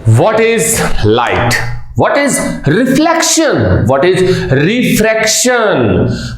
What is light? What is reflection? What is refraction?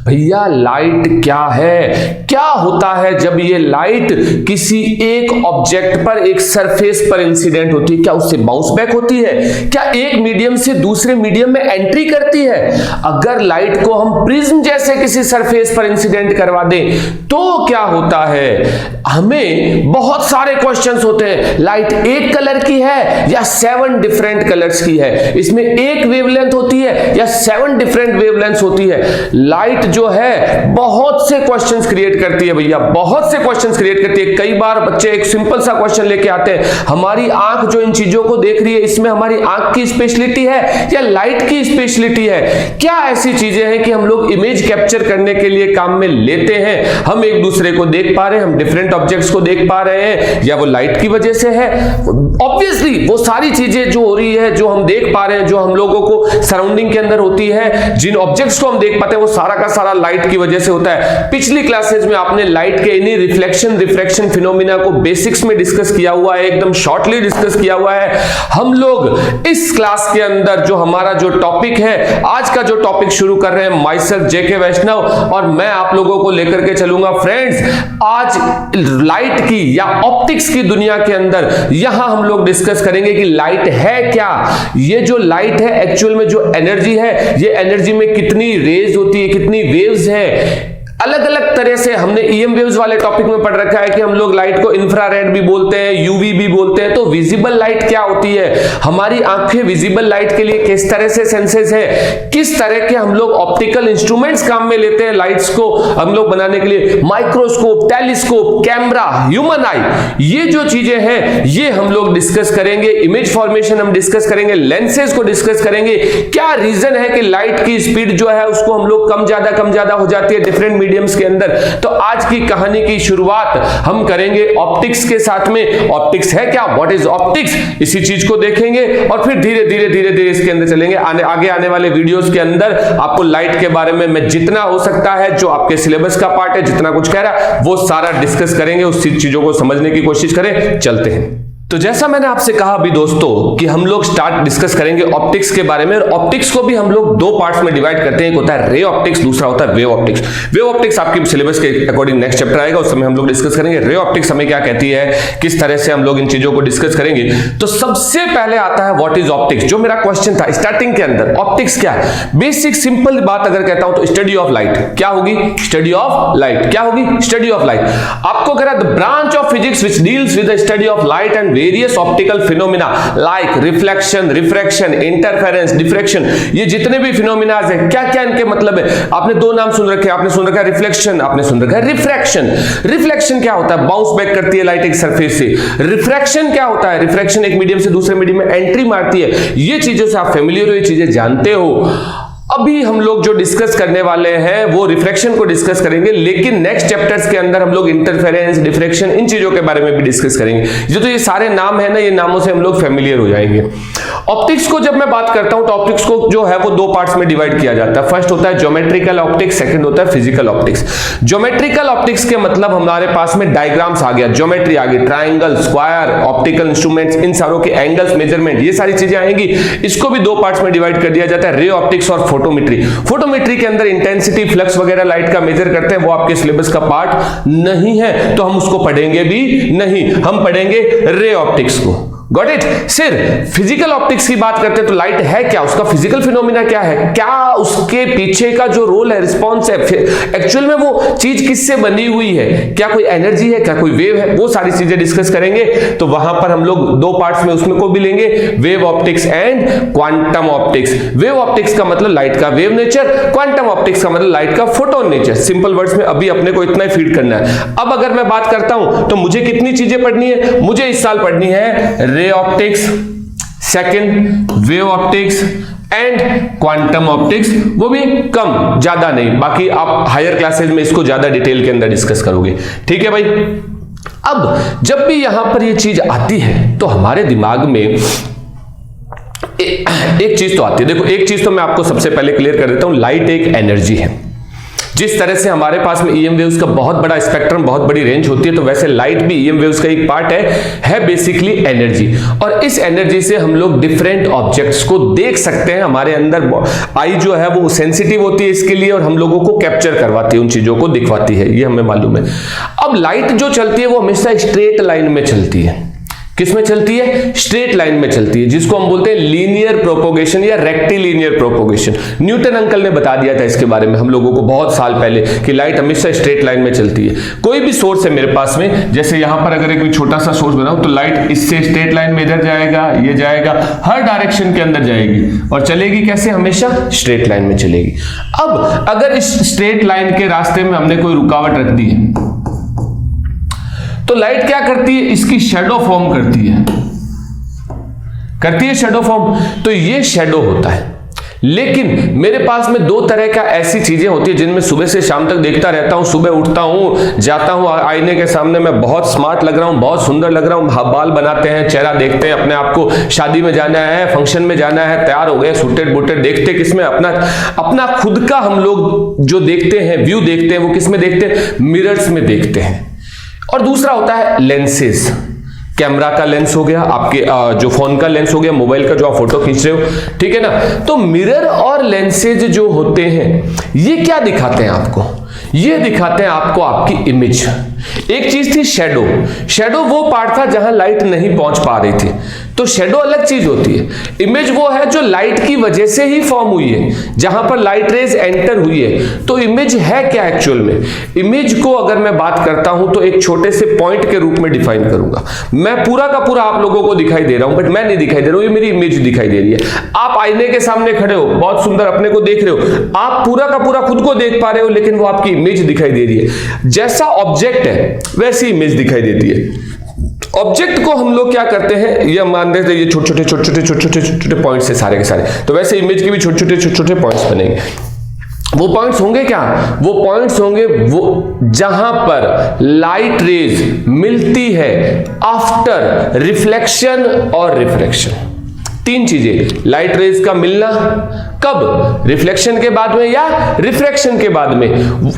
भैया light क्या है? क्या होता है जब ये लाइट किसी एक ऑब्जेक्ट पर, एक सरफेस पर इंसिडेंट होती है? क्या उससे बाउंस बैक होती है? क्या एक मीडियम से दूसरे मीडियम में एंट्री करती है? अगर लाइट को हम प्रिज्म जैसे किसी सरफेस पर इंसिडेंट करवा दें तो क्या होता है? हमें बहुत सारे क्वेश्चंस होते हैं। लाइट एक कलर की है या 7 डिफरेंट कलर्स की है? इसमें एक वेवलेंथ होती है या 7 डिफरेंट वेवलेंथ्स होती है? लाइट जो है बहुत से क्वेश्चंस क्रिएट करती है भैया, बहुत से क्वेश्चंस क्रिएट करती है। कई बार बच्चे एक सिंपल सा क्वेश्चन लेके आते हैं, हमारी आंख जो इन चीजों को देख रही है, इसमें हमारी आंख की स्पेशलिटी है या लाइट की स्पेशलिटी है? क्या ऐसी चीजें हैं कि हम लोग इमेज कैप्चर करने के लिए काम में लेते हैं? हम एक दूसरे को देख पा रहे हैं, हम डिफरेंट ऑब्जेक्ट्स को देख पा रहे हैं, या वो लाइट की वजह से है? ऑब्वियसली वो सारी चीजें जो हो रही है, जो हम देख पा रहे हैं, जो हम लोगों को सराउंडिंग के अंदर होती है, जिन ऑब्जेक्ट्स को हम देख पाते हैं, वो सारा का सारा लाइट की वजह से होता है। पिछली क्लासेस में आपने लाइट के इन्हीं रिफ्लेक्शन रिफ्रैक्शन फिनोमिना को बेसिक्स में डिस्कस किया हुआ है, एकदम शॉर्टली डिस्कस किया हुआ है। हम लोग इस क्लास के अंदर जो हमारा जो टॉपिक है, आज का जो टॉपिक शुरू कर रहे हैं, माई सेल्फ जेके वैष्णव, और मैं आप लोगों को लेकर के चलूंगा फ्रेंड्स आज लाइट की या ऑप्टिक्स की दुनिया के अंदर। यहां हम लोग डिस्कस करेंगे कि लाइट है क्या, ये जो लाइट है एक्चुअल में जो एनर्जी है, ये एनर्जी में कितनी रेज होती है, कितनी वेव्स है। अलग अलग तरह से हमने ईएम वेव्स वाले टॉपिक में पढ़ रखा है कि हम लोग लाइट को इंफ्रारेड भी बोलते हैं, यूवी भी बोलते हैं। तो विजिबल लाइट क्या होती है? हमारी आंखें विजिबल लाइट के लिए किस तरह से सेंसेस है? किस तरह के हम लोग ऑप्टिकल इंस्ट्रूमेंट्स काम में लेते हैं लाइट्स को हम लोग बनाने के लिए? माइक्रोस्कोप, टेलीस्कोप, कैमरा, ह्यूमन आई, ये जो चीजें हैं ये हम लोग डिस्कस करेंगे। इमेज फॉर्मेशन हम डिस्कस करेंगे, लेंसेज को डिस्कस करेंगे। क्या रीजन है कि लाइट की स्पीड जो है उसको हम लोग कम ज्यादा हो जाती है डिफरेंट मीडियम्स के अंदर? तो आज की कहानी की शुरुआत हम करेंगे ऑप्टिक्स के साथ में। ऑप्टिक्स है क्या? What is optics? इसी चीज को देखेंगे और फिर धीरे धीरे इसके अंदर चलेंगे। आगे आने वाले वीडियोस के अंदर आपको लाइट के बारे में मैं जितना हो सकता है, जो आपके सिलेबस का पार्ट है, जितना कुछ कह रहा है वो सारा डिस्कस करेंगे, उस चीजों को समझने की कोशिश करें। चलते हैं। तो जैसा मैंने आपसे कहा अभी दोस्तों कि हम लोग स्टार्ट डिस्कस करेंगे ऑप्टिक्स के बारे में, और ऑप्टिक्स को भी हम लोग 2 पार्ट्स में डिवाइड करते हैं। एक होता है रे ऑप्टिक्स, दूसरा होता है वेव ऑप्टिक्स। वेव ऑप्टिक्स आपके सिलेबस के अकॉर्डिंग नेक्स्ट चैप्टर आएगा, उस समय हम लोग डिस्कस करेंगे। रे ऑप्टिक्स हमें क्या कहती है, किस तरह से हम लोग इन चीजों को डिस्कस करेंगे। तो सबसे पहले आता है व्हाट इज ऑप्टिक्स, जो मेरा क्वेश्चन था स्टार्टिंग के अंदर। ऑप्टिक्स क्या है? बेसिक सिंपल बात अगर कहता हूं तो स्टडी ऑफ लाइट। क्या होगी? Study of light. क्या होगी? Study of light. आपको कह रहा है the branch of physics which deals with the study of light and various optical phenomena like reflection, refraction, interference, diffraction. ये जितने भी फिनोमिना है, क्या क्या इनके मतलब है? आपने 2 नाम सुन रखे हैं। आपने सुन रखा है रिफ्लेक्शन, आपने सुन रखा है रिफ्रैक्शन। रिफ्लेक्शन क्या होता है? बाउंस बैक करती है लाइट एक सरफेस से। रिफ्रैक्शन क्या होता है? रिफ्रैक्शन एक मीडियम से दूसरे मीडियम में एंट्री मारती है। ये चीजों से आप फेमिलियर हो, ये चीजें जानते हो। अभी हम लोग जो डिस्कस करने वाले हैं वो रिफ्रैक्शन को डिस्कस करेंगे, लेकिन नेक्स्ट चैप्टर्स के अंदर हम लोग इंटरफेरेंस, डिफ्रैक्शन, इन चीजों के बारे में भी डिस्कस करेंगे। जो तो ये सारे नाम है ना, ये नामों से हम लोग फेमिलियर हो जाएंगे। ऑप्टिक्स को जब मैं बात करता हूं तो ऑप्टिक्स को जो है वो 2 पार्ट्स में डिवाइड किया जाता है। फर्स्ट होता है ज्योमेट्रिकल ऑप्टिक्स, सेकंड होता है फिजिकल ऑप्टिक्स। ज्योमेट्रिकल ऑप्टिक्स के मतलब हमारे पास में डायग्राम्स आ गया, ज्योमेट्री आ गई, ट्राइंगल, स्क्वायर, ऑप्टिकल इंस्ट्रूमेंट्स, इन सारों के एंगल्स, मेजरमेंट, ये सारी चीजें आएंगी। इसको भी 2 पार्ट्स में डिवाइड कर दिया जाता है, रे ऑप्टिक्स और फोटोमेट्री। फोटोमेट्री के अंदर इंटेंसिटी, फ्लक्स वगैरह लाइट का मेजर करते हैं, वो आपके सिलेबस का पार्ट नहीं है, तो हम उसको पढ़ेंगे भी नहीं। हम पढ़ेंगे रे ऑप्टिक्स को। Got it? सिर फिजिकल ऑप्टिक्स की बात करते हैं तो लाइट है क्या, उसका फिजिकल फिनोमिना क्या है, क्या उसके पीछे का जो रोल है, रिस्पॉन्स है, एक्चुअल में वो चीज किससे बनी हुई है, क्या कोई एनर्जी है, क्या कोई वेव है, वो सारी चीजें डिस्कस करेंगे। तो वहां पर हम लोग 2 पार्ट्स में उसमें को भी लेंगे, wave optics and quantum optics. Wave optics का मतलब लाइट का वेव नेचर, क्वांटम ऑप्टिक्स का मतलब लाइट का फोटोन नेचर। सिंपल वर्ड्स में अभी अपने को इतना ही फीड करना है। अब अगर मैं बात करता हूं तो मुझे कितनी चीजें पढ़नी है? मुझे इस साल पढ़नी है ray optics, second wave optics and quantum optics, वो भी कम, ज्यादा नहीं। बाकी आप हायर क्लासेस में इसको ज्यादा डिटेल के अंदर डिस्कस करोगे। ठीक है भाई? अब जब भी यहां पर ये चीज आती है तो हमारे दिमाग में एक चीज तो आती है। देखो, एक चीज तो मैं आपको सबसे पहले क्लियर कर देता हूं, लाइट एक एनर्जी है। जिस तरह से हमारे पास में ईएम वेव्स का बहुत बड़ा स्पेक्ट्रम, बहुत बड़ी रेंज होती है, तो वैसे लाइट भी ईएम वेव्स का एक पार्ट है बेसिकली एनर्जी। और इस एनर्जी से हम लोग डिफरेंट ऑब्जेक्ट्स को देख सकते हैं। हमारे अंदर आई जो है वो सेंसिटिव होती है इसके लिए, और हम लोगों को कैप्चर करवाती है, उन चीजों को दिखवाती है, ये हमें मालूम है। अब लाइट जो चलती है वो हमेशा स्ट्रेट लाइन में चलती है। किस में चलती है? स्ट्रेट लाइन में चलती है, जिसको हम बोलते हैं लीनियर प्रोपोगेशन या रेक्टिलिनियर प्रोपोगेशन। न्यूटन अंकल ने बता दिया था इसके बारे में हम लोगों को बहुत साल पहले कि लाइट हमेशा स्ट्रेट लाइन में चलती है। कोई भी सोर्स है मेरे पास में, जैसे यहां पर अगर एक छोटा सा सोर्स बनाऊं तो लाइट इससे स्ट्रेट लाइन में इधर जाएगा, ये जाएगा, हर डायरेक्शन के अंदर जाएगी और चलेगी कैसे? हमेशा स्ट्रेट लाइन में चलेगी। अब अगर इस स्ट्रेट लाइन के रास्ते में हमने कोई रुकावट रख दी है तो लाइट क्या करती है? इसकी शैडो फॉर्म करती है शैडो फॉर्म। तो ये शैडो होता है। लेकिन मेरे पास में दो तरह का ऐसी चीजें होती है जिनमें सुबह से शाम तक देखता रहता हूं। सुबह उठता हूं, जाता हूं आईने के सामने, मैं बहुत स्मार्ट लग रहा हूं, बहुत सुंदर लग रहा हूं, बाल बनाते हैं, चेहरा देखते हैं, अपने आप को शादी में जाना है, फंक्शन में जाना है, तैयार हो गए, सूटेड बूटेड, देखते किसमें? अपना खुद का हम लोग जो देखते हैं, व्यू देखते हैं, वो किसमें देखते हैं? मिरर्स में देखते हैं। और दूसरा होता है लेंसेज। कैमरा का लेंस हो गया, आपके जो फोन का लेंस हो गया, मोबाइल का जो आप फोटो खींच रहे हो, ठीक है ना। तो मिरर और लेंसेज जो होते हैं ये क्या दिखाते हैं आपको? ये दिखाते हैं आपको आपकी इमेज। एक चीज थी शैडो। शैडो वो पार्ट था जहां लाइट नहीं पहुंच पा रही थी, तो शैडो अलग चीज होती है। इमेज वो है जो लाइट की वजह से ही फॉर्म हुई है, जहां पर लाइट रेज एंटर हुई है। तो इमेज है क्या एक्चुअल में? इमेज को अगर मैं बात करता हूं तो एक छोटे से पॉइंट के रूप में डिफाइन करूंगा। मैं पूरा का पूरा आप लोगों को दिखाई दे रहा हूं, बट मैं नहीं दिखाई दे रहा हूं, ये मेरी इमेज दिखाई दे रही है। आप आईने के सामने खड़े हो, बहुत सुंदर अपने को देख रहे हो, आप पूरा का पूरा खुद को देख पा रहे हो, लेकिन वो आपकी इमेज दिखाई दे रही है। जैसा ऑब्जेक्ट है वैसी इमेज दिखाई देती है। ऑब्जेक्ट को हम लोग क्या करते हैं, ये मान लेते हैं ये छोटे छोटे पॉइंट्स है सारे के सारे, तो वैसे इमेज के भी छोटे छोटे पॉइंट्स बनेंगे। वो पॉइंट्स होंगे क्या? वो पॉइंट्स होंगे वो जहां पर लाइट रेज मिलती है आफ्टर रिफ्लेक्शन और रिफ्रैक्शन। तीन चीजें, लाइट रेज का मिलना कब? रिफ्लेक्शन के बाद में या रिफ्रैक्शन के बाद में।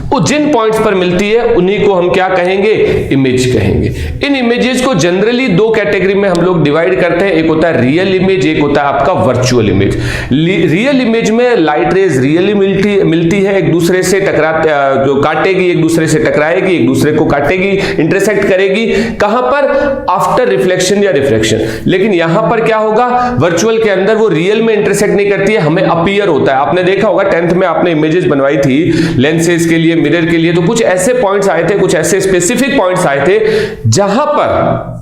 वो जिन पॉइंट्स पर मिलती है उन्हीं को हम क्या कहेंगे? इमेज कहेंगे। इन इमेजेस को जनरली दो कैटेगरी में हम लोग डिवाइड करते हैं, एक होता है रियल इमेज, एक होता है आपका वर्चुअल इमेज। रियल इमेज में लाइट रेज रियली मिलती है, एक दूसरे से जो काटेगी, एक दूसरे से टकराएगी, एक दूसरे को काटेगी, इंटरसेक्ट करेगी। कहां पर? आफ्टर रिफ्लेक्शन या रिफ्रैक्शन। लेकिन यहां पर क्या होगा? वर्चुअल के अंदर वो रियल में इंटरसेक्ट नहीं करती है, हमें अपीयर होता है। आपने देखा होगा 10th में आपने इमेजेस बनवाई थी लेंसेज के लिए, मिरर के लिए, तो कुछ ऐसे पॉइंट्स आए थे, कुछ ऐसे स्पेसिफिक पॉइंट्स आए थे जहां पर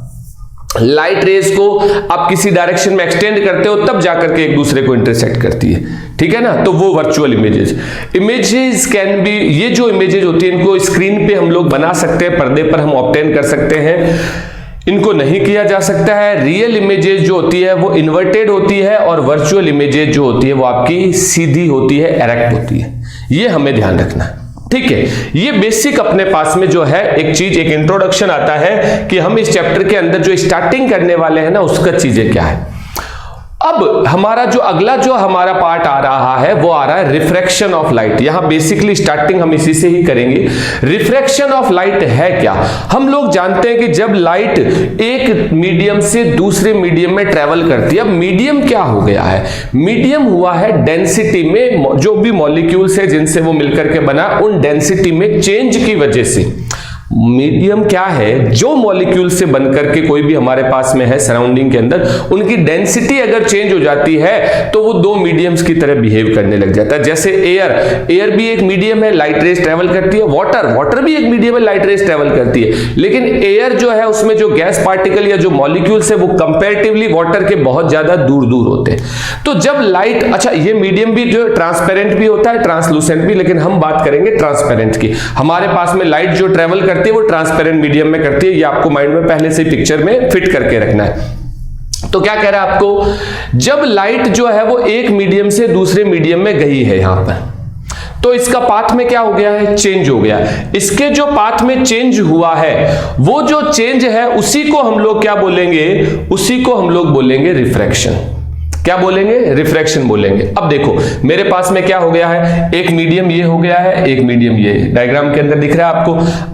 लाइट रेज को आप किसी डायरेक्शन में एक्सटेंड करते हो तब जाकर के एक दूसरे को इंटरसेक्ट करती है, ठीक है ना। तो वो वर्चुअल इमेजेस कैन बी, ये जो इमेजेस होती है इनको स्क्रीन पे हम लोग बना सकते हैं, पर्दे पर हम ऑब्टेन कर सकते हैं, इनको नहीं किया जा सकता है। रियल इमेजेस जो होती है वो इन्वर्टेड होती है, और वर्चुअल इमेजेस जो होती है वो आपकी सीधी होती है, एरेक्ट होती है। ये हमें ध्यान रखना है, ठीक है। ये बेसिक अपने पास में जो है एक चीज, एक इंट्रोडक्शन आता है कि हम इस चैप्टर के अंदर जो स्टार्टिंग करने वाले हैं ना, उसका चीजें क्या है। अब हमारा जो अगला जो हमारा पार्ट आ रहा है वो आ रहा है रिफ्रैक्शन ऑफ लाइट। यहां बेसिकली स्टार्टिंग हम इसी से ही करेंगे। रिफ्रैक्शन ऑफ लाइट है क्या? हम लोग जानते हैं कि जब लाइट एक मीडियम से दूसरे मीडियम में ट्रेवल करती है, अब मीडियम क्या हो गया है? मीडियम हुआ है डेंसिटी में, जो भी मॉलिक्यूल्स है जिनसे वो मिलकर के बना, उन डेंसिटी में चेंज की वजह से। मीडियम क्या है? जो मॉलिक्यूल से बनकर के कोई भी हमारे पास में है सराउंडिंग के अंदर, उनकी डेंसिटी अगर चेंज हो जाती है तो वो दो मीडियम्स की तरह बिहेव करने लग जाता है। जैसे एयर भी एक मीडियम है, लाइट रेज ट्रेवल करती है। वाटर भी एक मीडियम है, लाइट रेज ट्रेवल करती है। लेकिन एयर जो है उसमें जो गैस पार्टिकल या जो मॉलिक्यूल्स है वो कंपैरेटिवली वाटर के बहुत ज्यादा दूर दूर होते हैं। तो जब लाइट, अच्छा ये मीडियम भी जो ट्रांसपेरेंट भी होता है, ट्रांसलूसेंट भी, लेकिन हम बात करेंगे ट्रांसपेरेंट की। हमारे पास में लाइट जो ट्रेवल करती है वो ट्रांसपेरेंट मीडियम में करती है। ये आपको माइंड में पहले से पिक्चर में फिट करके रखना है। तो क्या कह रहा है आपको, जब लाइट जो है वो एक मीडियम से दूसरे मीडियम में गई है यहां पर, तो इसका पाथ में क्या हो गया है? चेंज हो गया। इसके जो पाथ में चेंज हुआ है, वो जो चेंज है उसी को हम लोग क्या बोलेंगे? उसी को हम लोग बोलेंगे रिफ्रैक्शन। क्या बोलेंगे? रिफ्रैक्शन बोलेंगे। अब देखो मेरे पास में क्या हो गया है, एक मीडियम ये हो गया है, एक मीडियम ये डायग्राम के अंदर दिख रहा है आपको।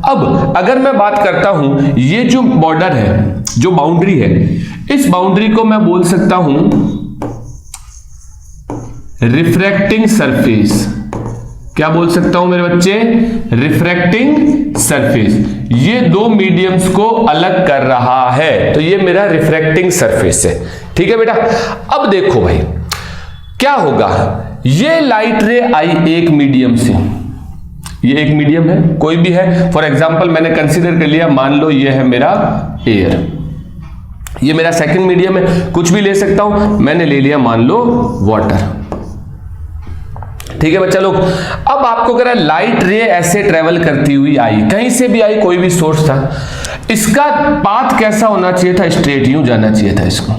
अब अगर मैं बात करता हूं, ये जो बॉर्डर है, जो बाउंड्री है, इस बाउंड्री को मैं बोल सकता हूं रिफ्रैक्टिंग सरफेस। क्या बोल सकता हूं मेरे बच्चे? Refracting surface. ये दो मीडियम्स को अलग कर रहा है, तो ये मेरा रिफ्रैक्टिंग सरफेस है। ठीक है बेटा। अब देखो भाई क्या होगा, ये लाइट रे आई एक मीडियम से, ये एक मीडियम है, कोई भी है, फॉर एग्जांपल मैंने कंसीडर कर लिया, मान लो ये है मेरा एयर, ये मेरा सेकंड मीडियम है, कुछ भी ले सकता हूं, मैंने ले लिया मान लो वाटर। ठीक है बच्चा लोग। अब आपको कह रहा है लाइट रे ऐसे ट्रेवल करती हुई आई, कहीं से भी आई, कोई भी सोर्स था, इसका पाथ कैसा होना चाहिए था? स्ट्रेट, यूं जाना चाहिए था, इसको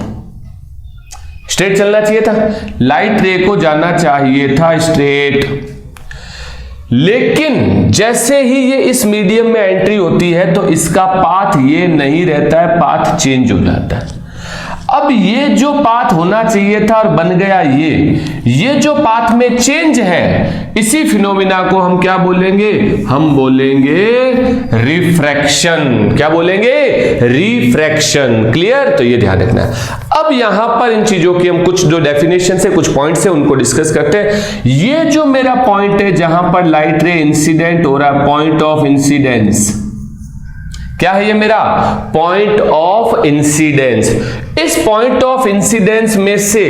स्ट्रेट चलना चाहिए था, लाइट रे को जाना चाहिए था स्ट्रेट। लेकिन जैसे ही ये इस मीडियम में एंट्री होती है तो इसका पाथ ये नहीं रहता है, पाथ चेंज हो जाता है। अब ये जो पाथ होना चाहिए था और बन गया ये जो पाथ में चेंज है, इसी फिनोमिना को हम क्या बोलेंगे? हम बोलेंगे रिफ्रैक्शन। क्या बोलेंगे? रिफ्रैक्शन। क्लियर? तो ये ध्यान रखना है। अब यहां पर इन चीजों की हम कुछ जो डेफिनेशन है, कुछ पॉइंट्स है, उनको डिस्कस करते हैं। ये जो मेरा पॉइंट है जहां पर लाइट रे इंसिडेंट हो रहा है, पॉइंट ऑफ इंसिडेंस, क्या है ये मेरा? Point of incidence. इस पॉइंट ऑफ इंसिडेंस में से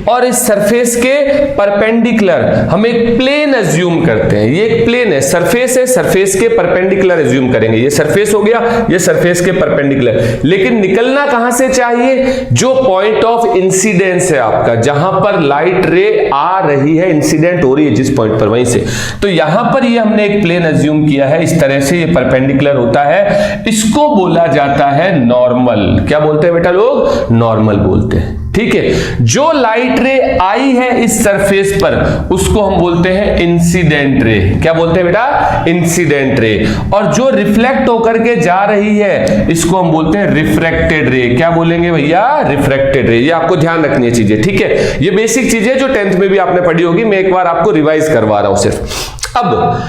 और इस सरफेस के परपेंडिकुलर हम एक प्लेन एज्यूम करते हैं। ये एक प्लेन है, सरफेस है, सरफेस के परपेंडिकुलर एज्यूम करेंगे। ये सरफेस हो गया, ये सरफेस के परपेंडिकुलर। लेकिन निकलना कहां से चाहिए? जो पॉइंट ऑफ इंसिडेंस है आपका, जहां पर लाइट रे आ रही है, इंसिडेंट हो रही है जिस पॉइंट पर, वहीं से। तो यहां पर ये हमने एक प्लेन एज्यूम किया है, इस तरह से ये परपेंडिकुलर होता है, इसको बोला जाता है नॉर्मल। क्या बोलते हैं बेटा लोग? नॉर्मल बोलते हैं। ठीक है। जो लाइट रे आई है इस सरफेस पर, उसको हम बोलते हैं इंसिडेंट रे। क्या बोलते हैं बेटा? Incident ray. और जो रिफ्लेक्ट होकर के जा रही है, इसको हम बोलते हैं रिफ्रैक्टेड रे। क्या बोलेंगे भैया? रिफ्रैक्टेड रे। ये आपको ध्यान रखनी है चीजें। ठीक है, ये बेसिक चीजें जो 10th में भी आपने पढ़ी होगी, मैं एक बार आपको रिवाइज करवा रहा हूं सिर्फ। अब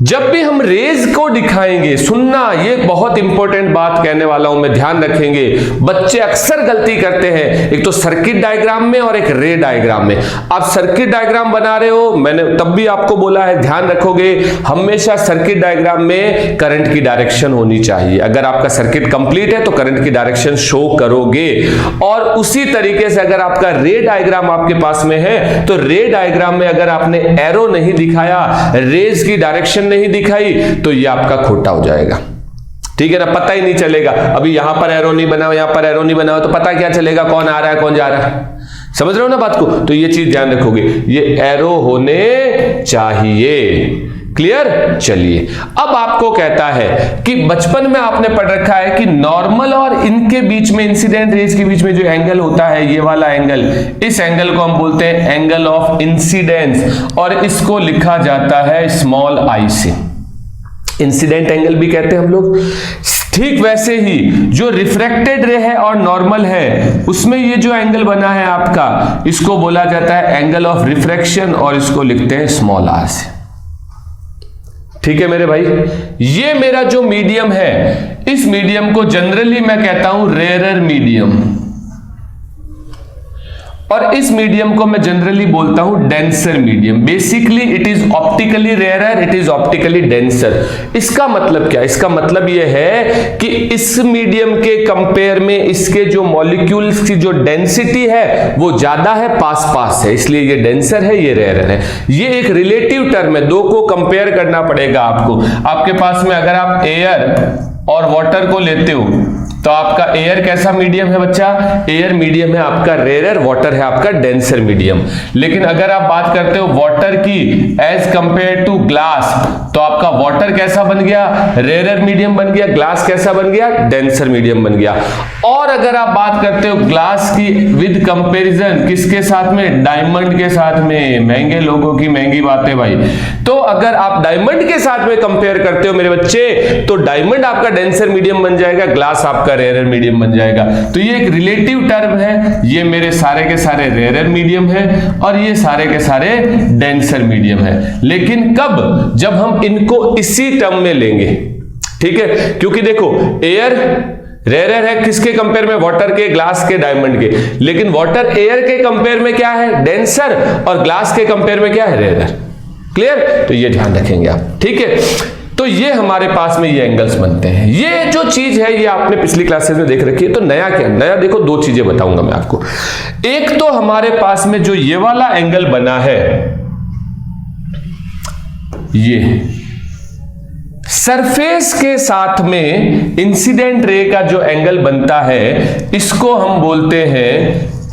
जब भी हम रेज को दिखाएंगे, सुनना, ये बहुत इंपॉर्टेंट बात कहने वाला हूं मैं, ध्यान रखेंगे। बच्चे अक्सर गलती करते हैं, एक तो सर्किट डायग्राम में और एक रे डायग्राम में। आप सर्किट डायग्राम बना रहे हो, मैंने तब भी आपको बोला है, ध्यान रखोगे हमेशा सर्किट डायग्राम में करंट की डायरेक्शन होनी चाहिए। अगर आपका सर्किट कंप्लीट है तो करंट की डायरेक्शन शो करोगे। और उसी तरीके से अगर आपका रे डायग्राम आपके पास में है, तो रे डायग्राम में अगर आपने एरो नहीं दिखाया, रेज की डायरेक्शन नहीं दिखाई, तो ये आपका खोटा हो जाएगा। ठीक है ना, पता ही नहीं चलेगा। अभी यहां पर एरो नहीं बनाओ, यहां पर एरो नहीं बनाओ, तो पता क्या चलेगा कौन आ रहा है कौन जा रहा है? समझ रहे हो ना बात को? तो ये चीज ध्यान रखोगे, ये एरो होने चाहिए। क्लियर? चलिए, अब आपको कहता है कि बचपन में आपने पढ़ रखा है कि नॉर्मल और इनके बीच में, इंसिडेंट रेज के बीच में जो एंगल होता है, ये वाला एंगल, इस एंगल को हम बोलते हैं एंगल ऑफ इंसिडेंस, और इसको लिखा जाता है स्मॉल आई से। इंसिडेंट एंगल भी कहते हैं हम लोग। ठीक वैसे ही जो रिफ्रैक्टेड रे है और नॉर्मल है, उसमें ये जो एंगल बना है आपका, इसको बोला जाता है एंगल ऑफ रिफ्रैक्शन, और इसको लिखते हैं स्मॉल आर से। ठीक है मेरे भाई, ये मेरा जो मीडियम है, इस मीडियम को जनरली मैं कहता हूं रेयरर मीडियम, और इस मीडियम को मैं जनरली बोलता हूं denser medium. Basically it is optically rarer, it is optically denser. इसका मतलब क्या? इसका मतलब यह है कि इस मीडियम के कंपेयर में इसके जो मॉलिक्यूल्स की जो डेंसिटी है वो ज्यादा है, पास पास है, इसलिए ये डेंसर है, ये रेयरर है। ये एक रिलेटिव टर्म है, दो को कंपेयर करना पड़ेगा आपको। आपके पास में अगर आप एयर और वाटर को लेते हो, तो आपका एयर कैसा मीडियम है बच्चा? एयर मीडियम है आपका रेयरर, वाटर है आपका डेंसर मीडियम। लेकिन अगर आप बात करते हो वाटर की एज कंपेयर टू ग्लास, तो आपका वाटर कैसा बन गया? रेयरर मीडियम बन गया। ग्लास कैसा बन गया? डेंसर मीडियम बन गया। और अगर आप बात करते हो ग्लास की विद कंपैरिजन किसके साथ में? डायमंड के साथ में। महंगे लोगों की महंगी बातें भाई। तो अगर आप डायमंड के साथ में कंपेयर करते हो मेरे बच्चे, तो डायमंड आपका डेंसर मीडियम बन जाएगा, ग्लास आपका आपका रेयर मीडियम बन जाएगा। तो ये एक रिलेटिव टर्म है, ये मेरे सारे के सारे रेयर मीडियम है और ये सारे के सारे डेंसर मीडियम है। लेकिन कब? जब हम इनको इसी टर्म में लेंगे, ठीक है, क्योंकि देखो एयर रेयर है किसके कंपेयर में? वाटर के, ग्लास के, डायमंड के। लेकिन वाटर एयर के कंपेयर में क्या है? डेंसर, और ग्लास के कंपेयर में क्या है? रेयर। क्लियर? तो ये ध्यान रखेंगे आप, ठीक है। तो ये हमारे पास में ये एंगल्स बनते हैं। ये जो चीज है ये आपने पिछली क्लासेस में देख रखी है। तो नया क्या? नया देखो, दो चीजें बताऊंगा मैं आपको। एक तो हमारे पास में जो ये वाला एंगल बना है, ये सरफेस के साथ में इंसिडेंट रे का जो एंगल बनता है, इसको हम बोलते हैं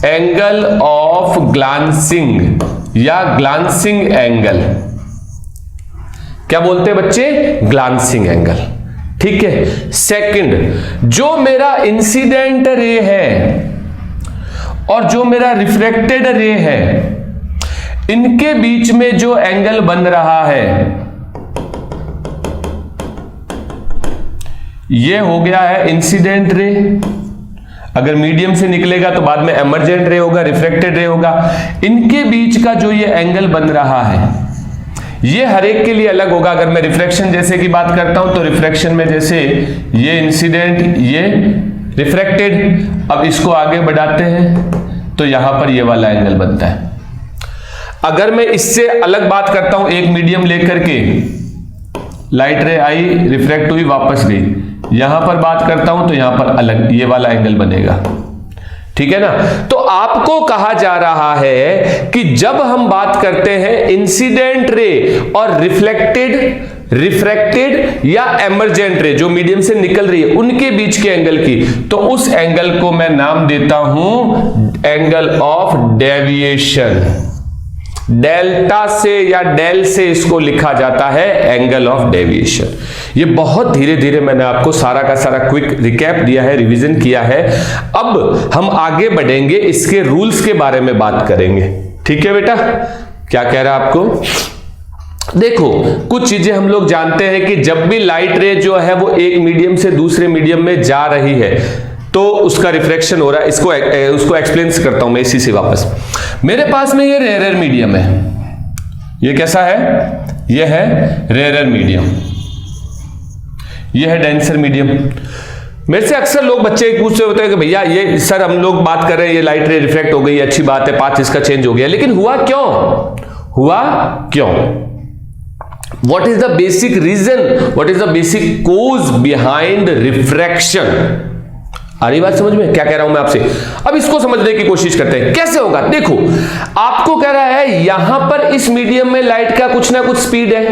एंगल ऑफ ग्लांसिंग या ग्लांसिंग एंगल। क्या बोलते हैं बच्चे? ग्लांसिंग एंगल, ठीक है। सेकंड, जो मेरा इंसिडेंट रे है और जो मेरा रिफ्लेक्टेड रे है, इनके बीच में जो एंगल बन रहा है, ये हो गया है इंसिडेंट रे। अगर मीडियम से निकलेगा तो बाद में एमर्जेंट रे होगा, रिफ्लेक्टेड रे होगा। इनके बीच का जो ये एंगल बन रहा है, ये हर एक के लिए अलग होगा। अगर मैं रिफ्रैक्शन जैसे की बात करता हूं तो रिफ्रैक्शन में जैसे ये इंसिडेंट, ये रिफ्रैक्टेड। अब इसको आगे बढ़ाते हैं तो यहां पर ये वाला एंगल बनता है। अगर मैं इससे अलग बात करता हूं, एक मीडियम लेकर के, लाइट रे आई, रिफ्रैक्ट हुई, वापस गई, यहां पर बात करता हूं तो यहां पर अलग ये वाला एंगल बनेगा, ठीक है ना। तो आपको कहा जा रहा है कि जब हम बात करते हैं इंसिडेंट रे और रिफ्लेक्टेड, रिफ्रैक्टेड या एमर्जेंट रे जो मीडियम से निकल रही है, उनके बीच के एंगल की, तो उस एंगल को मैं नाम देता हूं एंगल ऑफ डेविएशन। डेल्टा से या डेल से इसको लिखा जाता है एंगल ऑफ डेविएशन। ये बहुत धीरे धीरे मैंने आपको सारा का सारा क्विक रिकैप दिया है, रिवीजन किया है। अब हम आगे बढ़ेंगे, इसके रूल्स के बारे में बात करेंगे, ठीक है बेटा। क्या कह रहा है आपको? देखो, कुछ चीजें हम लोग जानते हैं कि जब भी लाइट रे जो है वो एक मीडियम से दूसरे मीडियम में जा रही है तो उसका रिफ्रैक्शन हो रहा है। उसको एक्सप्लेन करता हूं मैं इसी से वापस। मेरे पास में ये रेयर मीडियम है, ये कैसा है? ये है रेयर मीडियम, ये है डेंसर मीडियम। मेरे से अक्सर लोग बच्चे पूछते होते हैं कि भैया ये सर हम लोग बात कर रहे हैं ये लाइट रे रिफ्लेक्ट हो गई, अच्छी बात है, पाथ इसका चेंज हो गया, लेकिन हुआ क्यों? हुआ क्यों? What is the basic reason? What is the basic cause behind refraction? आ रही बात समझ में? क्या कह रहा हूं मैं आपसे? अब इसको समझने की कोशिश करते हैं, कैसे होगा। देखो, आपको कह रहा है यहां पर इस मीडियम में लाइट का कुछ ना कुछ स्पीड है,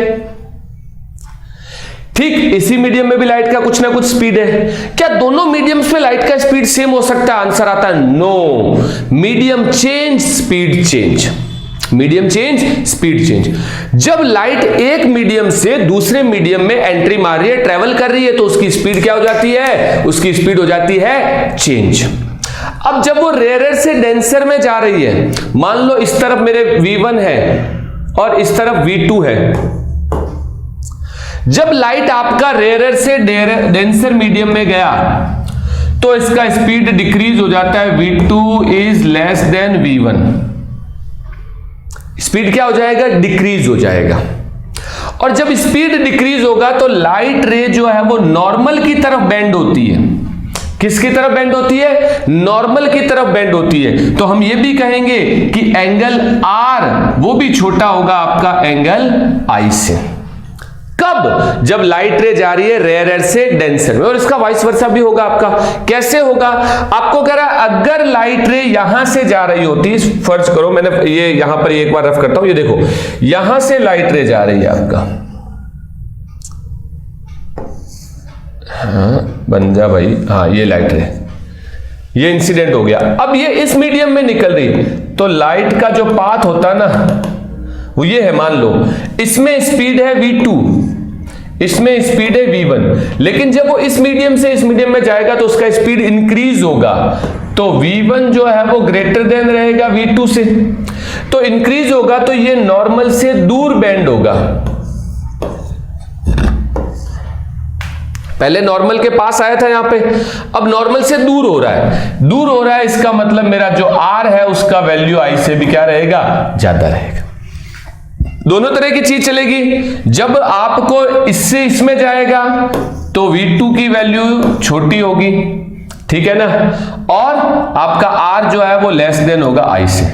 ठीक, इसी मीडियम में भी लाइट का कुछ ना कुछ स्पीड है। क्या दोनों मीडियम्स में लाइट का स्पीड सेम हो सकता है? आंसर आता है no. Medium change, speed change. Medium change, speed change. जब लाइट एक मीडियम से दूसरे मीडियम में एंट्री मार रही है, ट्रेवल कर रही है, तो उसकी स्पीड क्या हो जाती है? उसकी स्पीड हो जाती है चेंज। अब जब वो रेयर से डेंसर में जा रही है, मान लो इस तरफ मेरे V1 है और इस तरफ V2 है। जब लाइट आपका रेयर से डेंसर मीडियम में गया तो इसका स्पीड डिक्रीज हो जाता है, V2 is less than V1। Speed क्या हो जाएगा? डिक्रीज हो जाएगा। और जब स्पीड डिक्रीज होगा तो लाइट रे जो है वो नॉर्मल की तरफ बेंड होती है। किसकी तरफ बेंड होती है? नॉर्मल की तरफ बेंड होती है। तो हम ये भी कहेंगे कि एंगल R वो भी छोटा होगा आपका एंगल I से। कब? जब लाइट रे जा रही है रेयर से डेंसर में, और इसका वाइस वर्सा भी होगा आपका। कैसे होगा? आपको कह रहा है अगर लाइट रे यहां से जा रही होती, फर्ज करो मैंने ये यहां पर एक बार रफ करता हूं, ये देखो यहां से लाइट रे जा रही है आपका, हाँ बन जा भाई, हाँ ये लाइट रे, ये इंसिडेंट हो गया। अब ये इस मीडियम में निकल रही है, तो लाइट का जो पाथ होता है ना वो ये है। मान लो इसमें स्पीड है V2, इसमें स्पीड है V1, लेकिन जब वो इस मीडियम से इस मीडियम में जाएगा तो उसका स्पीड इंक्रीज होगा, तो V1 जो है वो ग्रेटर देन रहेगा V2 से, तो इंक्रीज होगा तो ये नॉर्मल से दूर बेंड होगा, पहले नॉर्मल के पास आया था यहां पे, अब नॉर्मल से दूर हो रहा है। दूर हो रहा है इसका मतलब मेरा जो R है उसका वैल्यू I से भी क्या रहेगा, ज्यादा रहेगा। दोनों तरह की चीज चलेगी। जब आपको इससे इसमें जाएगा तो V2 की वैल्यू छोटी होगी, ठीक है ना, और आपका R जो है वो लेस देन होगा I से।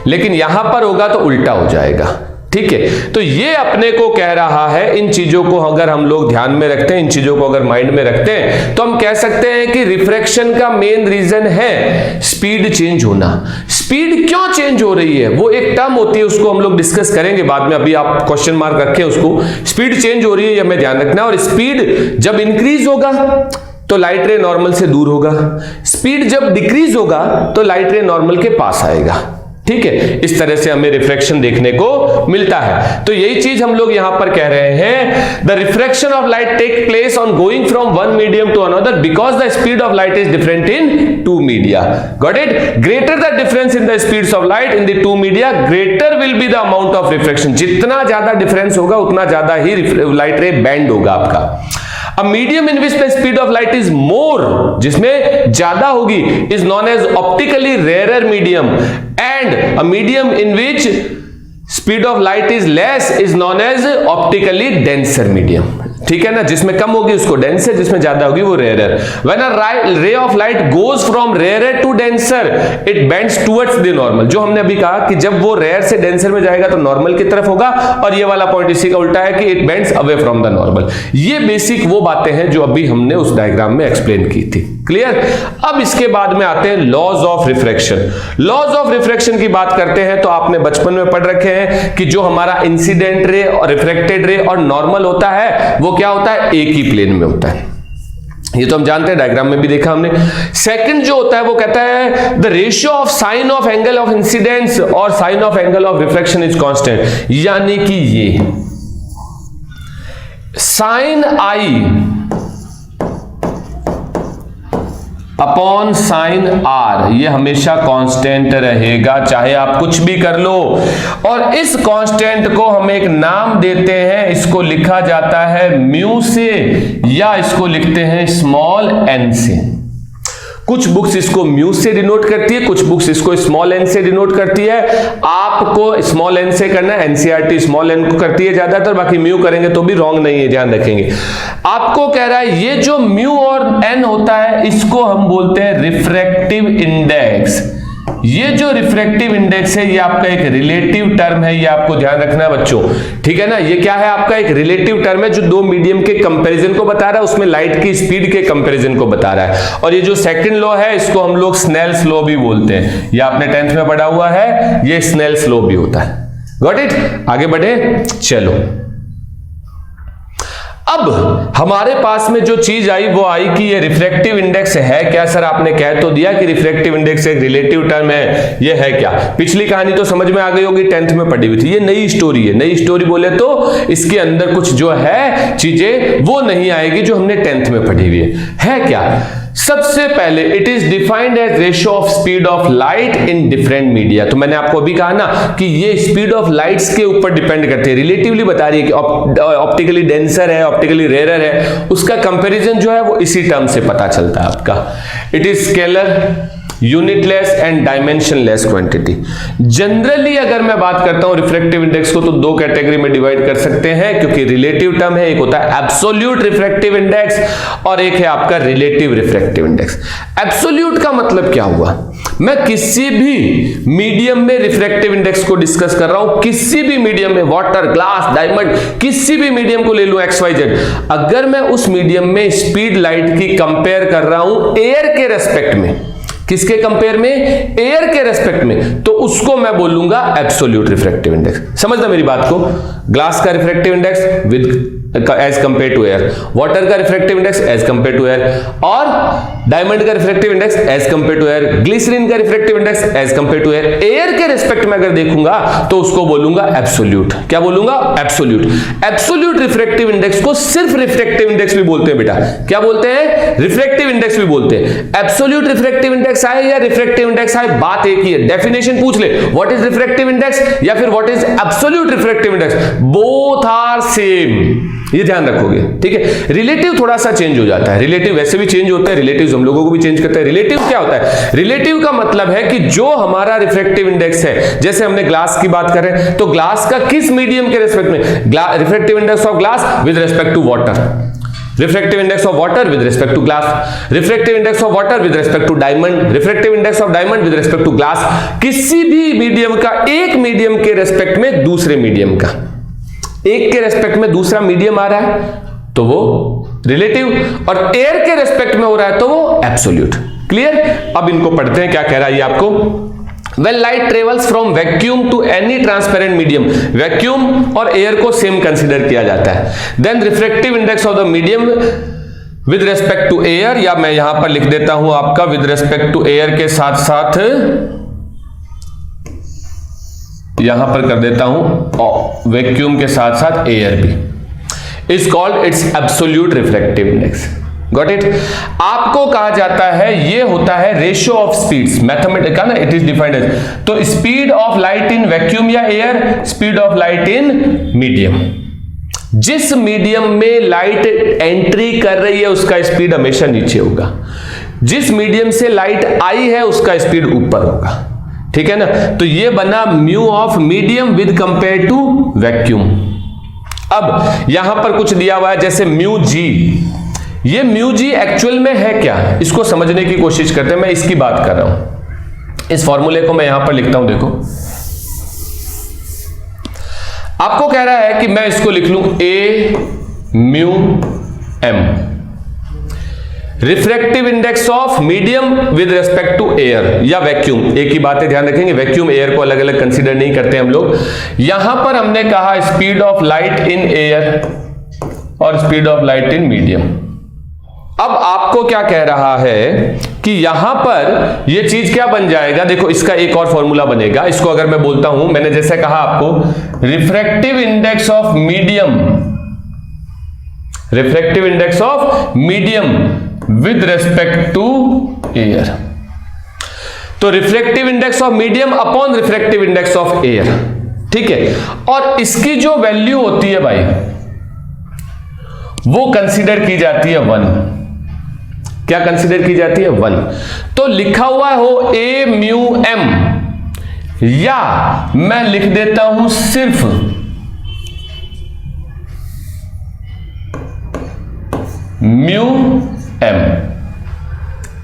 लेकिन यहां पर होगा तो उल्टा हो जाएगा, ठीक है। तो ये अपने को कह रहा है, इन चीजों को अगर हम लोग ध्यान में रखते हैं, इन चीजों को अगर माइंड में रखते हैं, तो हम कह सकते हैं कि रिफ्रैक्शन का मेन रीजन है स्पीड चेंज होना। स्पीड क्यों चेंज हो रही है, वो एक टर्म होती है, उसको हम लोग डिस्कस करेंगे बाद में। अभी आप क्वेश्चन मार्क रखें उसको। स्पीड चेंज हो रही है, ये हमें ध्यान रखना है। और स्पीड जब इंक्रीज होगा तो लाइट रे नॉर्मल से दूर होगा, स्पीड जब डिक्रीज होगा तो लाइट रे नॉर्मल के पास आएगा, ठीक है। इस तरह से हमें रिफ्रैक्शन देखने को मिलता है। तो यही चीज हम लोग यहां पर कह रहे हैं, the refraction of light take place on going from one medium to another because the speed of light is different in two media. Got it? Greater the difference in the speeds of light in the two media, greater will be the amount of refraction. जितना ज्यादा difference होगा उतना ज्यादा ही light रे band होगा आपका। A medium in which the speed of light is more, जिसमें ज्यादा होगी, is known as optically rarer medium, and a medium in which speed of light is less is known as optically denser medium, ठीक है ना। जिसमें कम होगी उसको denser, जिसमें ज्यादा होगी वो rare. When a ray of light goes from rarer to denser, it bends towards the normal। जो हमने अभी कहा कि जब वो रेयर से डेंसर में जाएगा तो नॉर्मल की तरफ होगा, और ये वाला पॉइंट इसी का उल्टा है कि it bends away from the normal। ये बेसिक वो बातें हैं जो अभी हमने उस डायग्राम में एक्सप्लेन की थी। क्लियर? अब इसके बाद में आते हैं laws of refraction. Laws of refraction की बात करते हैं तो आपने बचपन में पढ़ रखे हैं कि जो हमारा इंसिडेंट रे और रिफ्रैक्टेड रे और नॉर्मल होता है वो क्या होता है, एक ही प्लेन में होता है। ये तो हम जानते हैं, डायग्राम में भी देखा हमने। सेकंड जो होता है वो कहता है the ratio of sine of angle of incidence और sine of angle of refraction is constant, यानी कि ये sine i upon sine r ये हमेशा कांस्टेंट रहेगा, चाहे आप कुछ भी कर लो। और इस कांस्टेंट को हम एक नाम देते हैं, इसको लिखा जाता है म्यू से, या इसको लिखते हैं स्मॉल एन से। कुछ बुक्स इसको म्यू से डिनोट करती है, कुछ बुक्स इसको स्मॉल एन से डिनोट करती है। आपको स्मॉल एन से करना है, एनसीईआरटी स्मॉल एन को करती है ज्यादातर, बाकी म्यू करेंगे तो भी रॉन्ग नहीं है, ध्यान रखेंगे। आपको कह रहा है ये जो म्यू और एन होता है इसको हम बोलते हैं रिफ्रैक्टिव इंडेक्स। ये जो रिफ्रैक्टिव इंडेक्स है ये आपका एक रिलेटिव टर्म है, ये आपको ध्यान रखना है बच्चों, ठीक है ना। ये क्या है, आपका एक रिलेटिव टर्म है जो दो मीडियम के कंपैरिजन को बता रहा है, उसमें लाइट की स्पीड के कंपैरिजन को बता रहा है। और ये जो सेकंड लॉ है इसको हम लोग स्नेल्स लॉ भी बोलते हैं, ये आपने 10th में पढ़ा हुआ है, ये स्नेल्स लॉ भी होता है। Got it? आगे बढ़े, चलो। अब हमारे पास में जो चीज आई वो आई कि ये रिफ्रैक्टिव इंडेक्स है क्या। सर आपने कह तो दिया कि रिफ्रैक्टिव इंडेक्स एक रिलेटिव टर्म है, ये है क्या। पिछली कहानी तो समझ में आ गई होगी, 10th में पढ़ी हुई थी। ये नई स्टोरी है, नई स्टोरी बोले तो इसके अंदर कुछ जो है चीजें वो नहीं आएगी जो हमने 10th में पढ़ी हुई है क्या। सबसे पहले it is defined as ratio of speed of light in different media. तो मैंने आपको अभी कहा ना कि ये स्पीड ऑफ लाइट्स के ऊपर डिपेंड करती है, रिलेटिवली बता रही है कि ऑप्टिकली डेंसर है, ऑप्टिकली रेयर है, उसका कंपैरिजन जो है वो इसी टर्म से पता चलता है आपका। It is scalar, unitless and dimensionless quantity. Generally अगर मैं बात करता हूं रिफ्रैक्टिव इंडेक्स को तो दो कैटेगरी में डिवाइड कर सकते हैं, क्योंकि रिलेटिव टर्म है, एक होता है एब्सोल्यूट रिफ्रैक्टिव इंडेक्स और एक है आपका रिलेटिव रिफ्रैक्टिव इंडेक्स। एब्सोल्यूट का मतलब क्या हुआ, मैं किसी भी मीडियम में रिफ्रैक्टिव इंडेक्स को डिस्कस कर रहा हूं, किसी भी मीडियम में, वाटर, ग्लास, डायमंड, किसी भी मीडियम को ले लूं XYZ, अगर मैं उस मीडियम में स्पीड लाइट की कंपेयर कर रहा हूं एयर के रेस्पेक्ट में, किसके कंपेयर में, एयर के रेस्पेक्ट में, तो उसको मैं बोलूंगा एब्सोल्यूट रिफ्रैक्टिव इंडेक्स। समझना मेरी बात को। ग्लास का refractive index with as compare to air, water का refractive index as compare to air, और डायमंड का refractive index as compare to air, glycerine का refractive index as compare to air. Air के रिस्पेक्ट में अगर देखूंगा तो उसको बोलूंगा एब्सोल्यूट। क्या बोलूंगा, एब्सोल्यूट। एब्सोल्यूट रिफ्रैक्टिव इंडेक्स को सिर्फ रिफ्रैक्टिव इंडेक्स भी बोलते हैं बेटा। क्या बोलते हैं, रिफ्रैक्टिव इंडेक्स भी बोलते हैं। एब्सोल्यूट रिफ्रैक्टिव इंडेक्स इंडेक्स आए या रिफ्रैक्टिव इंडेक्स आए, बात एक ही है। डेफिनेशन पूछ ले, व्हाट इज रिफ्रैक्टिव इंडेक्स या फिर what is absolute refractive index, both are same, ये ध्यान रखोगे, ठीक है। रिलेटिव थोड़ा सा चेंज हो जाता है, रिलेटिव वैसे भी चेंज होता है, रिलेटिव हम लोगों को भी चेंज करता है। रिलेटिव क्या होता है, रिलेटिव का मतलब है कि जो हमारा रिफ्रैक्टिव इंडेक्स है, जैसे हमने ग्लास की बात करें तो ग्लास का किस मीडियम के रिस्पेक्ट में, refractive index of glass with respect to water, refractive index of water with respect to glass, refractive index of water with respect to diamond, refractive index of diamond with respect to glass, किसी भी medium का एक medium के respect में दूसरे medium का, एक के रेस्पेक्ट में दूसरा मीडियम आ रहा है तो वो रिलेटिव, और एयर के रेस्पेक्ट में हो रहा है तो वो एब्सोल्यूट। क्लियर? अब इनको पढ़ते हैं, क्या कह रहा है ये आपको। When light travels from vacuum to any transparent medium, vacuum और एयर को सेम कंसीडर किया जाता है, then refractive index of the medium with respect to air, या मैं यहां पर लिख देता हूं आपका with respect to air के साथ साथ यहां पर कर देता हूं वैक्यूम के साथ साथ एयर भी, is called its absolute refractive index. Got it? आपको कहा जाता है, ये होता है रेशियो ऑफ स्पीड्स, मैथमेटिक्स का ना, इट इज डिफाइंड एज, तो speed of light in vacuum या air, speed of light in medium, जिस मीडियम में लाइट एंट्री कर रही है उसका स्पीड हमेशा नीचे होगा, जिस मीडियम से लाइट आई है उसका स्पीड ऊपर होगा, ठीक है ना। तो ये बना mu of medium with compare to vacuum. अब यहां पर कुछ दिया हुआ है जैसे म्यू जी, ये म्यू जी एक्चुअल में है क्या, इसको समझने की कोशिश करते हैं, मैं इसकी बात कर रहा हूं। इस फॉर्मूले को मैं यहां पर लिखता हूं, देखो आपको कह रहा है कि मैं इसको लिख लूं a mu m, refractive index of medium with respect to air या वैक्यूम, एक ही बात है, ध्यान रखेंगे, वैक्यूम एयर को अलग अलग कंसीडर नहीं करते हम लोग। यहां पर हमने कहा speed of light in air और speed of light in medium. अब आपको क्या कह रहा है कि यहां पर यह चीज क्या बन जाएगा, देखो इसका एक और फॉर्मूला बनेगा, इसको अगर मैं बोलता हूं, मैंने जैसे कहा आपको refractive index of medium, refractive index of medium with respect to air, तो refractive index of medium upon refractive index of air, ठीक है। और इसकी जो वैल्यू होती है भाई वो कंसीडर की जाती है 1, क्या कंसीडर की जाती है 1। तो लिखा हुआ हो ए म्यू एम, या मैं लिख देता हूं सिर्फ म्यू एम,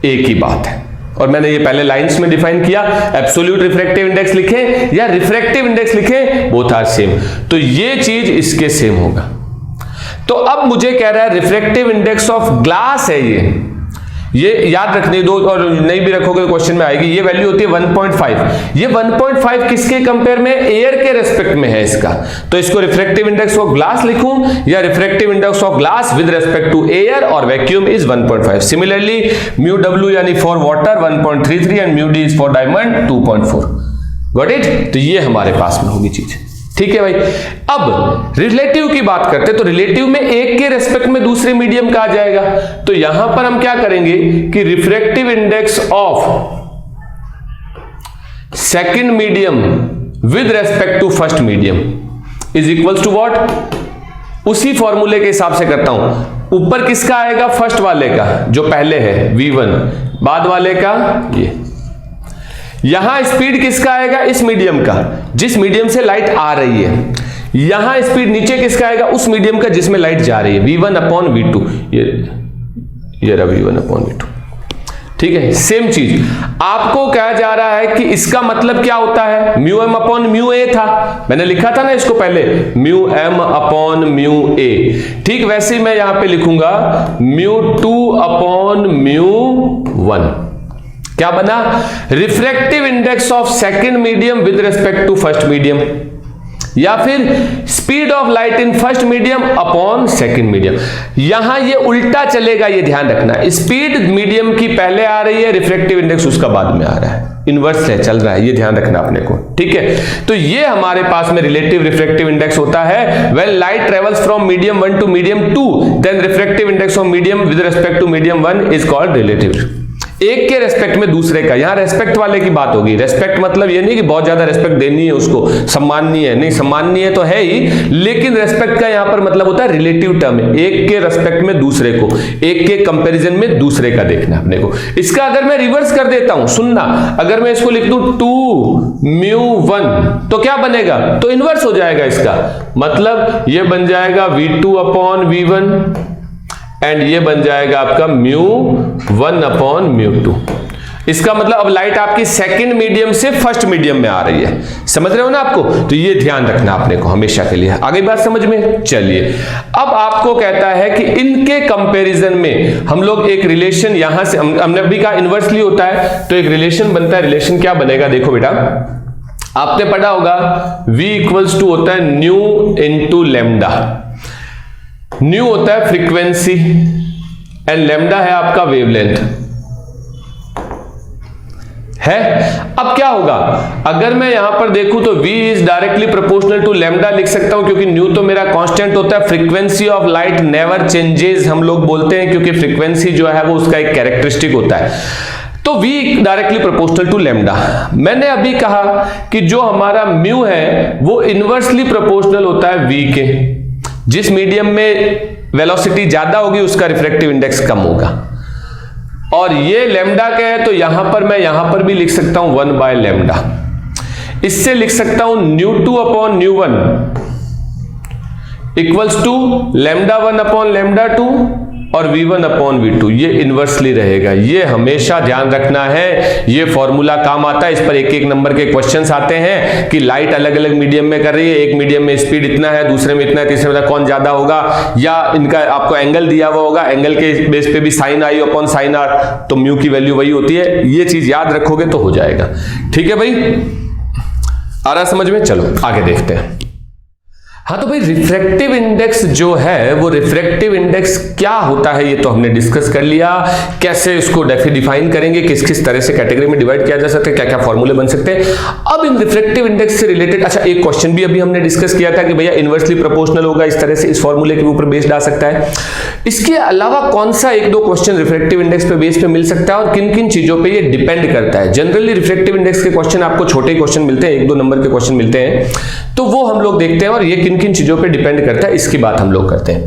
एक ही बात है। और मैंने ये पहले लाइंस में डिफाइन किया, एब्सोल्यूट रिफ्रैक्टिव इंडेक्स लिखें या रिफ्रैक्टिव इंडेक्स लिखें, बोथ आर सेम, तो ये चीज इसके सेम होगा। तो अब मुझे कह रहा है रिफ्रैक्टिव इंडेक्स ऑफ ग्लास है ये याद रखने दो, और नहीं भी रखोगे तो क्वेश्चन में आएगी, ये वैल्यू होती है 1.5। ये 1.5 किसके कंपेयर में, एयर के रेस्पेक्ट में है इसका, तो इसको रिफ्रैक्टिव इंडेक्स ऑफ ग्लास लिखूं या refractive index of glass with respect to air और वैक्यूम इज 1.5। सिमिलरली म्यू डब्ल्यू यानी for water 1.33 and mu d is for diamond 2.4। Got it? तो ये हमारे पास में होगी चीज, ठीक है भाई। अब रिलेटिव की बात करते हैं, तो रिलेटिव में एक के रेस्पेक्ट में दूसरे मीडियम का आ जाएगा, तो यहां पर हम क्या करेंगे कि refractive index of second medium with respect to first medium is equals to what, उसी फॉर्मूले के हिसाब से करता हूं। ऊपर किसका आएगा, फर्स्ट वाले का जो पहले है v1, बाद वाले का ये, यहां स्पीड किसका आएगा, इस मीडियम का जिस मीडियम से लाइट आ रही है, यहां स्पीड नीचे किसका आएगा, उस मीडियम का जिसमें लाइट जा रही है, v1 अपॉन v2, ये रहा v1 अपॉन v2, ठीक है। सेम चीज आपको कहा जा रहा है कि इसका मतलब क्या होता है, mu M upon mu A था, मैंने लिखा था ना इसको पहले, mu M upon mu A, ठीक वैसे ही मैं यहां पे लिखूंगा म्यू 2 अपॉन म्यू 1। क्या बना, refractive index of second medium with respect to first medium, या फिर speed of light in first medium upon second medium. यहां ये उल्टा चलेगा, ये ध्यान रखना, स्पीड मीडियम की पहले आ रही है, रिफ्रैक्टिव इंडेक्स उसका बाद में आ रहा है, इनवर्स है, चल रहा है, ये ध्यान रखना अपने को, ठीक है। तो ये हमारे पास में रिलेटिव रिफ्रैक्टिव इंडेक्स होता है when light travels from medium 1 to medium 2, then refractive index of medium with respect to medium 1 is called relative. एक के रेस्पेक्ट में दूसरे का, यहां रेस्पेक्ट वाले की बात होगी। रेस्पेक्ट मतलब ये नहीं कि बहुत ज्यादा रेस्पेक्ट देनी है उसको, सम्माननीय है, नहीं सम्माननीय तो है ही, लेकिन रेस्पेक्ट का यहां पर मतलब होता है रिलेटिव टर्म है, एक के रेस्पेक्ट में दूसरे को, एक के कंपैरिजन में दूसरे का देखना अपने को। इसका अगर मैं रिवर्स कर देता हूं, सुनना, अगर मैं इसको लिख दूं 2μ1 तो क्या बनेगा, तो इनवर्स हो जाएगा इसका, मतलब ये बन जाएगा v2/v1 एंड ये बन जाएगा आपका μ1/μ2। इसका मतलब अब लाइट आपकी सेकंड मीडियम से फर्स्ट मीडियम में आ रही है, समझ रहे हो ना आपको, तो ये ध्यान रखना अपने को हमेशा के लिए। आगे बात समझ में, चलिए अब आपको कहता है कि इनके कंपैरिजन में हम लोग एक रिलेशन, यहां से हमने अभी कहा इनवर्सली होता है, तो एक रिलेशन बनता है। रिलेशन क्या बनेगा, देखो बेटा, आपने पढ़ा होगा v इक्वल्स टू होता है न्यू इंटू लैम्डा। न्यू होता है फ्रीक्वेंसी एंड लैम्डा है आपका वेवलेंथ है। अब क्या होगा, अगर मैं यहां पर देखूं तो v is directly proportional to lambda लिख सकता हूं, क्योंकि न्यू तो मेरा कांस्टेंट होता है। Frequency of light never changes हम लोग बोलते हैं, क्योंकि फ्रीक्वेंसी जो है वो उसका एक कैरेक्टरिस्टिक होता है। तो v directly proportional to lambda. मैंने अभी कहा कि जो हमारा म्यू है वो इनवर्सली प्रोपोर्शनल होता है v के। जिस मीडियम में वेलोसिटी ज्यादा होगी उसका रिफ्रैक्टिव इंडेक्स कम होगा, और ये लैम्डा क्या है, तो यहां पर मैं यहां पर भी लिख सकता हूं 1/λ। इससे लिख सकता हूं ν2/ν1 इक्वल्स टू λ1/λ2 और v1/v2। ये इनवर्सली रहेगा, ये हमेशा ध्यान रखना है, ये फॉर्मूला काम आता है। इस पर एक एक नंबर के क्वेश्चंस आते हैं कि लाइट अलग अलग मीडियम में कर रही है, एक मीडियम में स्पीड इतना है, दूसरे में इतना है, तीसरे में कौन ज्यादा होगा, या इनका आपको एंगल दिया हुआ होगा, एंगल के बेस पे भी sin i upon sin r, तो म्यू की वैल्यू वही होती है। ये चीज याद रखोगे तो हो जाएगा, ठीक है भाई, आ रहा समझ में। चलो आगे देखते हैं। हाँ तो भाई रिफ्रैक्टिव इंडेक्स जो है वो रिफ्रैक्टिव इंडेक्स क्या होता है ये तो हमने डिस्कस कर लिया। कैसे इसको डिफाइन करेंगे, किस किस तरह से कैटेगरी में डिवाइड किया जा सकता है, क्या क्या फॉर्मूले बन सकते हैं। अब इन रिफ्रैक्टिव इंडेक्स से रिलेटेड अच्छा एक क्वेश्चन भी अभी हमने डिस्कस किया था कि भैया इनवर्सली प्रोपोर्शनल होगा, इस तरह से इस फॉर्मूले के ऊपर बेस्ड आ सकता है। इसके अलावा कौन सा एक दो क्वेश्चन रिफ्रैक्टिव इंडेक्स पे बेस पे मिल सकता है और किन किन चीजों पे ये डिपेंड करता है। जनरली रिफ्रैक्टिव इंडेक्स के क्वेश्चन आपको छोटे क्वेश्चन मिलते हैं, 1-2 नंबर के क्वेश्चन मिलते हैं, तो वो हम लोग देखते हैं और ये किन किन चीजों पे डिपेंड करता है इसकी बात हम लोग करते हैं।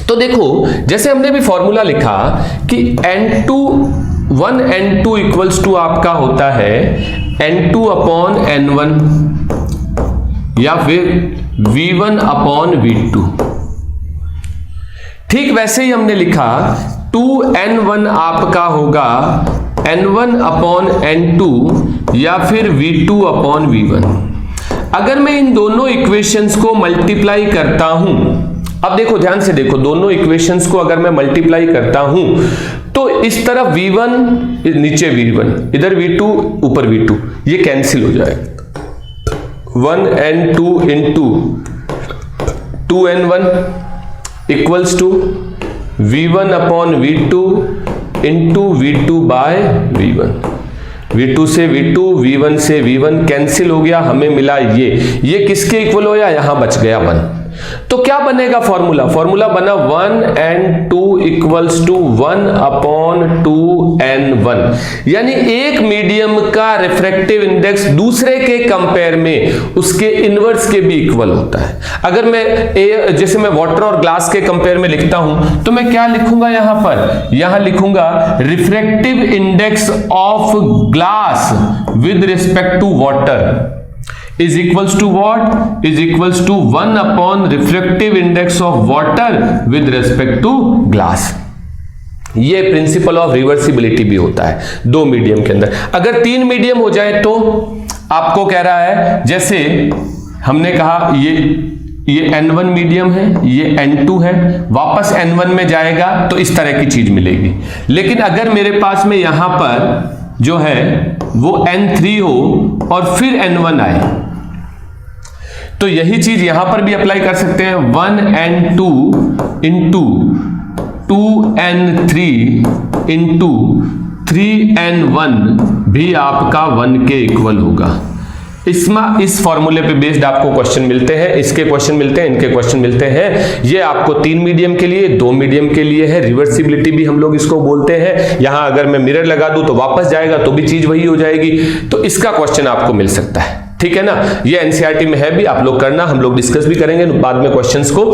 तो देखो जैसे हमने भी फॉर्मूला लिखा कि n2 इक्वल्स टू आपका होता है n2/n1 या फिर v1/v2। ठीक वैसे ही हमने लिखा 2n1 आपका होगा n1/n2 या फिर v2/v1। अगर मैं इन दोनों इक्वेशंस को मल्टीप्लाई करता हूं, अब देखो ध्यान से देखो, दोनों इक्वेशंस को अगर मैं मल्टीप्लाई करता हूं तो इस तरफ v1 नीचे v1, इधर v2 ऊपर v2, ये कैंसिल हो जाएगा। 1n2 into 2n1 equals to v1/v2 into v2/v1। v2 से v2, v1 से v1 कैंसिल हो गया, हमें मिला ये किसके इक्वल हो, या यहां बच गया 1। तो क्या बनेगा फॉर्मूला, फॉर्मूला बना 1n2 इक्वल्स टू 1/2n1, यानी एक मीडियम का रिफ्रैक्टिव इंडेक्स दूसरे के कंपेयर में उसके इनवर्स के भी इक्वल होता है। अगर मैं जैसे मैं वाटर और ग्लास के कंपेयर में लिखता हूं तो मैं क्या लिखूंगा, यहां लिखूंगा refractive index of glass with respect to water is equals to what? Is equals to 1/ refractive index of water with respect to glass। ये प्रिंसिपल ऑफ रिवर्सिबिलिटी भी होता है दो मीडियम के अंदर। अगर 3 मीडियम हो जाए तो आपको कह रहा है, जैसे हमने कहा ये n1 मीडियम है, ये n2 है, वापस n1 में जाएगा तो इस तरह की चीज मिलेगी। लेकिन अगर मेरे पास में यहां पर जो है वो n3 हो और फिर n1 आए तो यही चीज यहां पर भी अप्लाई कर सकते हैं। 1n2 into 2n3 into 3n1 भी आपका 1 के इक्वल होगा। इस फॉर्मूले पे बेस्ड आपको क्वेश्चन मिलते हैं, इसके क्वेश्चन मिलते हैं, इनके क्वेश्चन मिलते हैं। ये आपको 3 मीडियम के लिए, 2 मीडियम के लिए है। रिवर्सिबिलिटी भी हम लोग इसको बोलते हैं। यहां अगर मैं मिरर लगा दूं तो वापस जाएगा तो भी चीज वही हो जाएगी। तो इसका क्वेश्चन आपको मिल सकता है, ठीक है ना। ये एनसीईआरटी में है भी, आप लोग करना, हम लोग डिस्कस भी करेंगे बाद में क्वेश्चंस को।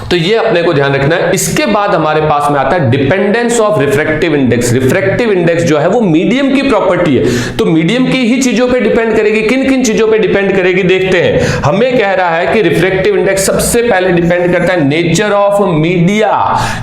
तो ये अपने को ध्यान रखना है। इसके बाद हमारे पास में आता है dependence of refractive index. Refractive index जो है वो मीडियम की प्रॉपर्टी है, तो मीडियम की ही चीजों पे डिपेंड करेगी। किन किन चीजों पे डिपेंड करेगी देखते हैं। हमें कह रहा है कि रिफ्रैक्टिव इंडेक्स सबसे पहले डिपेंड करता है नेचर ऑफ मीडिया।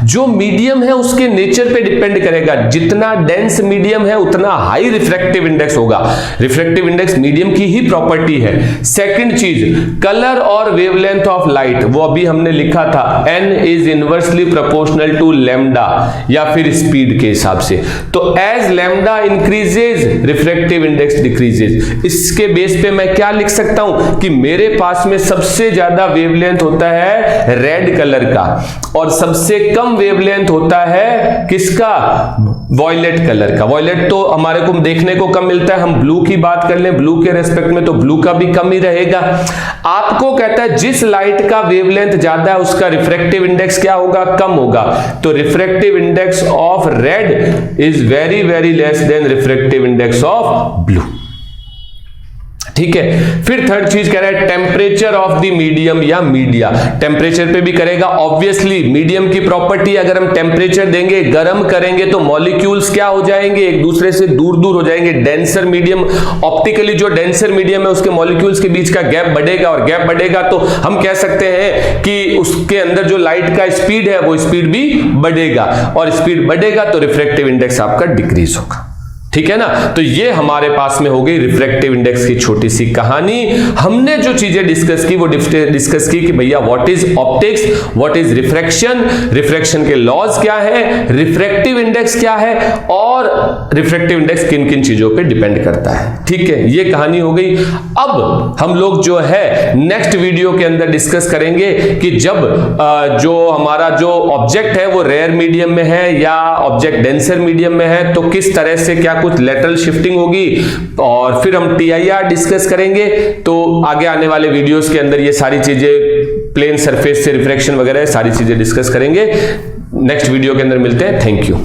जो मीडियम है उसके नेचर पे डिपेंड करेगा। जितना डेंस मीडियम है उतना हाई रिफ्रैक्टिव इंडेक्स होगा। रिफ्रैक्टिव इंडेक्स मीडियम की ही प्रॉपर्टी है। सेकंड चीज, कलर और वेवलेंथ ऑफ लाइट, वो अभी हमने लिखा था n is inversely proportional to lambda, या फिर स्पीड के हिसाब से। तो as lambda increases refractive index decreases। इसके बेस पे मैं क्या लिख सकता हूं कि मेरे पास में सबसे ज्यादा वेवलेंथ होता है रेड कलर का और सबसे कम वेवलेंथ होता है किसका, वॉयलेट कलर का। वॉयलेट तो हमारे को देखने को कम मिलता है। हम ब्लू की बात कर लें, ब्लू के रेस्पेक्ट में तो ब्लू का भी कम ही रहेगा। आपको कहता है जिस लाइट का वेवलेंथ ज्यादा है उसका रिफ्रैक्टिव इंडेक्स क्या होगा, कम होगा। तो refractive index of red is very very less than refractive index of blue, ठीक है। फिर थर्ड चीज कह रहा है टेम्परेचर ऑफ द मीडियम या मीडिया। टेम्परेचर पे भी करेगा ऑब्वियसली। मीडियम की प्रॉपर्टी, अगर हम टेम्परेचर देंगे, गर्म करेंगे तो मॉलिक्यूल्स क्या हो जाएंगे, एक दूसरे से दूर दूर हो जाएंगे। डेंसर मीडियम, ऑप्टिकली जो डेंसर मीडियम है उसके मॉलिक्यूल्स के बीच का गैप बढ़ेगा, और गैप बढ़ेगा तो हम कह सकते हैं कि उसके अंदर जो लाइट का स्पीड है वो स्पीड भी बढ़ेगा, और स्पीड बढ़ेगा तो रिफ्रैक्टिव इंडेक्स आपका डिक्रीज होगा, ठीक है ना। तो ये हमारे पास में हो गई रिफ्रैक्टिव इंडेक्स की छोटी सी कहानी। हमने जो चीजें डिस्कस की वो डिस्कस की कि भैया what is optics, what is refraction, refraction के लॉज क्या है, रिफ्रैक्टिव इंडेक्स क्या है, और रिफ्रैक्टिव इंडेक्स किन किन चीजों पे डिपेंड करता है, ठीक है। ये कहानी हो गई। अब हम लोग जो है नेक्स्ट वीडियो के अंदर डिस्कस करेंगे कि जब जो हमारा जो ऑब्जेक्ट है वो रेयर मीडियम में है या ऑब्जेक्ट डेंसर मीडियम में है तो किस तरह से क्या कुछ लेटरल शिफ्टिंग होगी, और फिर हम टीआईआर डिस्कस करेंगे। तो आगे आने वाले वीडियोस के अंदर ये सारी चीजें, प्लेन सरफेस से रिफ्रैक्शन वगैरह सारी चीजें डिस्कस करेंगे। नेक्स्ट वीडियो के अंदर मिलते हैं। Thank you.